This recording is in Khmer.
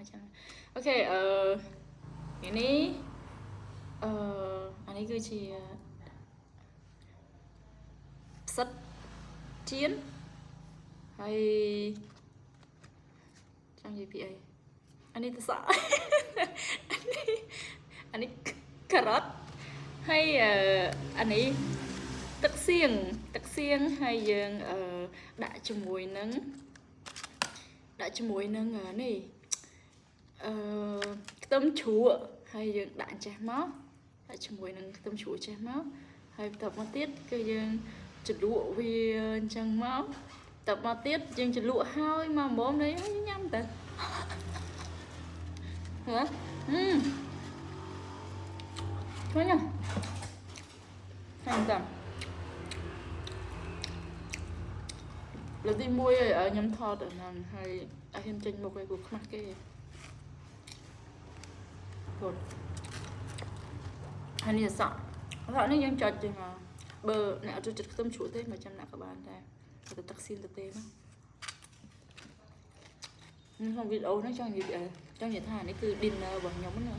ចឹងអូខេនេះអានេះគឺជាផ្សិតជៀនហើយចង់និយាយពីអីអានេះទៅសក់អានេះការ៉ុតហើយអានេះទឹកសៀងហើយយើងដាក់ជាមួយនឹងនេះខ្ទឹមជ្រក់ហើយយើងដាក់ចេះមកដាក់ជាមួយនឹងខ្ទឹមជ្រក់ចេះមកហើយបន្ទាប់មកទៀតគឺយើងជ្រលក់វាអញ្ចឹងមកបន្ទាប់មកទៀតយើងជ្រលក់ហើយមកមុំនេះញ៉ាំទៅហ៎ឆ្ងាញ់ណាស់ហើយតាមលើកទី1ឲ្យខ្ញុំថតហ្នឹងហើយឲ្យខ្ញុំចេញមុខឲ្យគូខ្មាស់គេគាត់ហើយនេះសក់នេះយើងចុចចេញមកបើអ្នកអត់ចូលចិត្តខ្ទឹមជ្រក់ទេមកចាំដាក់ក៏បានដែរទៅទឹកសៀងទៅទេណាក្នុងវីដេអូនេះចង់និយាយថានេះគឺ dinner របស់ខ្ញុំណា